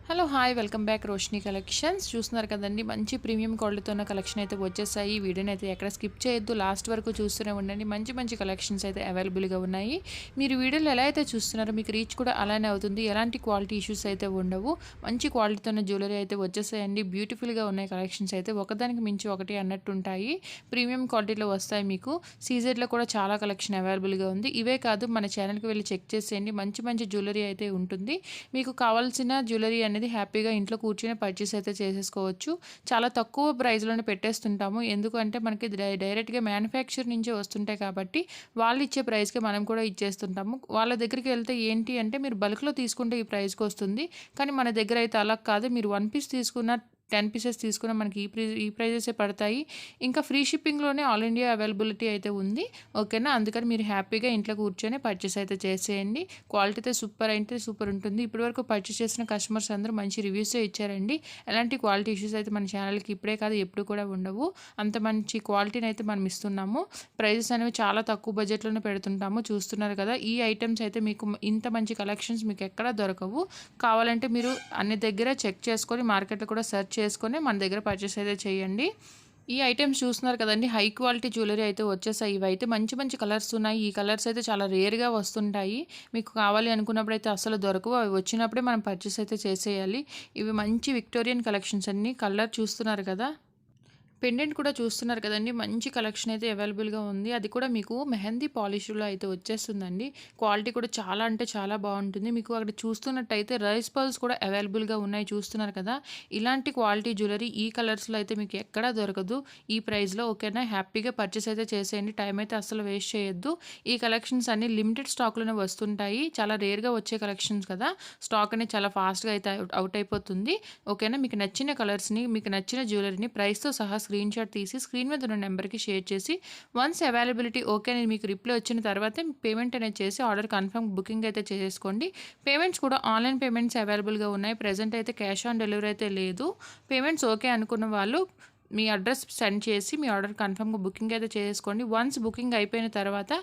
Hello hi welcome back Roshini collections చూస్తున్నారు కదండి మంచి ప్రీమియం క్వాలిటీతో ఉన్న కలెక్షన్ అయితే వచ్చేసాయి. వీడియోని అయితే ఎక్కడ స్కిప్ చేయొద్దు, లాస్ట్ వరకు చూస్తూనే ఉండండి. మంచి మంచి కలెక్షన్స్ అయితే అవైలబుల్గా ఉన్నాయి. మీరు వీడియోలో ఎలా అయితే చూస్తున్నారో మీకు రీచ్ కూడా అలానే అవుతుంది. ఎలాంటి క్వాలిటీ ఇష్యూస్ అయితే ఉండవు. మంచి క్వాలిటీతో ఉన్న జ్యువెలరీ అయితే వచ్చేసాయండి. బ్యూటిఫుల్గా ఉన్నాయి కలెక్షన్స్ అయితే, ఒకదానికి మించి ఒకటి అన్నట్టు ఉంటాయి. ప్రీమియం క్వాలిటీలో వస్తాయి. మీకు సీజెడ్లో కూడా చాలా కలెక్షన్ అవైలబుల్గా ఉంది. ఇవే కాదు, మన ఛానల్కి వెళ్ళి చెక్ చేసేయండి. మంచి మంచి జ్యువెలరీ అయితే ఉంటుంది. మీకు కావాల్సిన జ్యువెలరీ అనేది హ్యాపీగా ఇంట్లో కూర్చొని పర్చేస్ అయితే చేసేసుకోవచ్చు. చాలా తక్కువ ప్రైస్‌లోనే పెట్టేస్తుంటాము. ఎందుకంటే మనకి డైరెక్ట్‌గా మ్యానుఫ్యాక్చర్ నుంచే వస్తుంటాయి కాబట్టి వాళ్ళు ఇచ్చే ప్రైస్‌కే మనం కూడా ఇచ్చేస్తుంటాము. వాళ్ళ దగ్గరికి వెళ్తే ఏంటి అంటే మీరు బల్క్‌లో తీసుకుంటే ఈ ప్రైస్‌కి వస్తుంది. కానీ మన దగ్గర అయితే అలా కాదు. మీరు 1 పీస్ తీసుకున్న 10 పీసెస్ తీసుకున్న మనకి ఈ ప్రైజెసే పడతాయి. ఇంకా ఫ్రీ షిప్పింగ్‌లోనే ఆల్ ఇండియా అవైలబిలిటీ అయితే ఉంది. ఓకేనా? అందుకని మీరు హ్యాపీగా ఇంట్లో కూర్చొని పర్చేస్ అయితే చేసేయండి. క్వాలిటీ అయితే సూపర్ అంటే సూపర్ ఉంటుంది. ఇప్పటివరకు పర్చేస్ చేసిన కస్టమర్స్ అందరూ మంచి రివ్యూసే ఇచ్చారండి. ఎలాంటి క్వాలిటీ ఇష్యూస్ అయితే మన ఛానల్‌కి ఇప్పుడే కాదు ఎప్పుడు కూడా ఉండవు. అంత మంచి క్వాలిటీని అయితే మనం ఇస్తున్నాము. ప్రైజెస్ అనేవి చాలా తక్కువ బడ్జెట్‌లోనే పెడుతుంటాము. చూస్తున్నారు కదా! ఈ ఐటెమ్స్ అయితే మీకు ఇంత మంచి కలెక్షన్స్ మీకు ఎక్కడా దొరకవు. కావాలంటే మీరు అన్ని దగ్గర చెక్ చేసుకొని మార్కెట్‌లో కూడా సెర్చ్ చేసుకొని మన దగ్గర పర్చేస్ అయితే చేయండి. ఈ ఐటెమ్స్ చూస్తున్నారు కదండీ! హై క్వాలిటీ జ్యువెలరీ అయితే వచ్చేసాయి. ఇవైతే మంచి మంచి కలర్స్ ఉన్నాయి. ఈ కలర్స్ అయితే చాలా రేర్‌గా వస్తుంటాయి. మీకు కావాలి అనుకున్నప్పుడైతే అస్సలు దొరకవు. అవి వచ్చినప్పుడే మనం పర్చేస్ అయితే చేసేయాలి. ఇవి మంచి విక్టోరియన్ కలెక్షన్స్ అన్నీ. కలర్ చూస్తున్నారు కదా! పెండెంట్ కూడా చూస్తున్నారు కదండీ! మంచి కలెక్షన్ అయితే అవైలబుల్‌గా ఉంది. అది కూడా మీకు మెహందీ పాలిష్‌లో అయితే వచ్చేస్తుందండి. క్వాలిటీ కూడా చాలా అంటే చాలా బావుంటుంది. మీకు అక్కడ చూస్తున్నట్టయితే రైస్ పర్ల్స్ కూడా అవైలబుల్‌గా ఉన్నాయి. చూస్తున్నారు కదా! ఇలాంటి క్వాలిటీ జ్యువెలరీ ఈ కలర్స్‌లో అయితే మీకు ఎక్కడా దొరకదు. ఈ ప్రైస్‌లో ఓకేనా? హ్యాపీగా పర్చేస్ అయితే చేసేయండి. టైం అయితే అస్సలు వేస్ట్ చేయొద్దు. ఈ కలెక్షన్స్ అన్నీ లిమిటెడ్ స్టాక్‌లోనే వస్తుంటాయి. చాలా రేర్‌గా వచ్చే కలెక్షన్స్ కదా! స్టాక్ అనేది చాలా ఫాస్ట్‌గా అయితే అవుట్ అయిపోతుంది. ఓకేనా? మీకు నచ్చిన కలర్స్‌ని, మీకు నచ్చిన జ్యువెలరీని ప్రైస్‌తో సహా స్క్రీన్‌షాట్ తీసి స్క్రీన్ మీద ఉన్న నెంబర్‌కి షేర్ చేసి వన్స్ అవైలబిలిటీ ఓకే అని మీకు రిప్లై వచ్చిన తర్వాతే పేమెంట్ అనేది చేసి ఆర్డర్ కన్ఫర్మ్ బుకింగ్ అయితే చేసేసుకోండి. పేమెంట్స్ కూడా ఆన్‌లైన్ పేమెంట్స్ అవైలబుల్‌గా ఉన్నాయి. ప్రెజెంట్ అయితే క్యాష్ ఆన్ డెలివరీ అయితే లేదు. పేమెంట్స్ ఓకే అనుకున్న వాళ్ళు మీ అడ్రస్ సెండ్ చేసి మీ ఆర్డర్ కన్ఫర్మ్‌గా బుకింగ్ అయితే చేసేసుకోండి. వన్స్ బుకింగ్ అయిపోయిన తర్వాత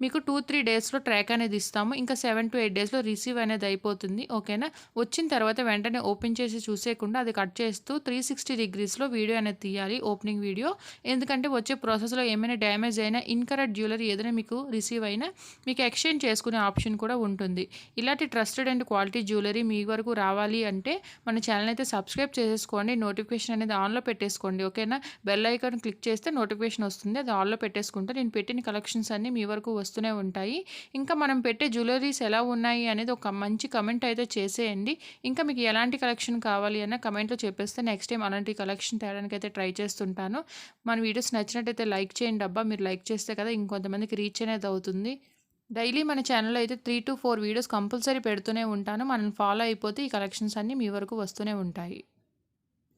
మీకు 2-3 డేస్‌లో ట్రాక్ అనేది ఇస్తాము. ఇంకా 7-8 డేస్‌లో రిసీవ్ అనేది అయిపోతుంది. ఓకేనా? వచ్చిన తర్వాత వెంటనే ఓపెన్ చేసి చూసేయకుండా అది కట్ చేస్తూ 360 డిగ్రీస్‌లో వీడియో అనేది తీయాలి, ఓపెనింగ్ వీడియో. ఎందుకంటే వచ్చే ప్రాసెస్‌లో ఏమైనా డ్యామేజ్ అయినా, ఇన్‌కరెక్ట్ జ్యువెలరీ ఏదైనా మీకు రిసీవ్ అయినా మీకు ఎక్స్‌చేంజ్ చేసుకునే ఆప్షన్ కూడా ఉంటుంది. ఇలాంటి ట్రస్టెడ్ అండ్ క్వాలిటీ జ్యువెలరీ మీ వరకు రావాలి అంటే మన ఛానల్ అయితే సబ్స్క్రైబ్ చేసేసుకోండి. నోటిఫికేషన్ అనేది ఆన్‌లో పెట్టేసుకోండి. ఓకేనా? బెల్ ఐకాన్ క్లిక్ చేస్తే నోటిఫికేషన్ వస్తుంది. అది ఆల్‌లో పెట్టేసుకుంటే నేను పెట్టిన కలెక్షన్స్ అన్నీ మీ వరకు వస్తూనే ఉంటాయి. ఇంకా మనం పెట్టే జ్యువెలరీస్ ఎలా ఉన్నాయి అనేది ఒక మంచి కమెంట్ అయితే చేసేయండి. ఇంకా మీకు ఎలాంటి కలెక్షన్ కావాలి అన్న కమెంట్‌లో చెప్పేస్తే నెక్స్ట్ టైం అలాంటి కలెక్షన్ తేవడానికి అయితే ట్రై చేస్తుంటాను. మన వీడియోస్ నచ్చినట్టయితే లైక్ చేయండి అబ్బా! మీరు లైక్ చేస్తే కదా ఇంకొంతమందికి రీచ్ అనేది అవుతుంది. డైలీ మన ఛానల్‌లో అయితే 3-4 వీడియోస్ కంపల్సరీ పెడుతూనే ఉంటాను. మనల్ని ఫాలో అయిపోతే ఈ కలెక్షన్స్ అన్నీ మీ వరకు వస్తూనే ఉంటాయి.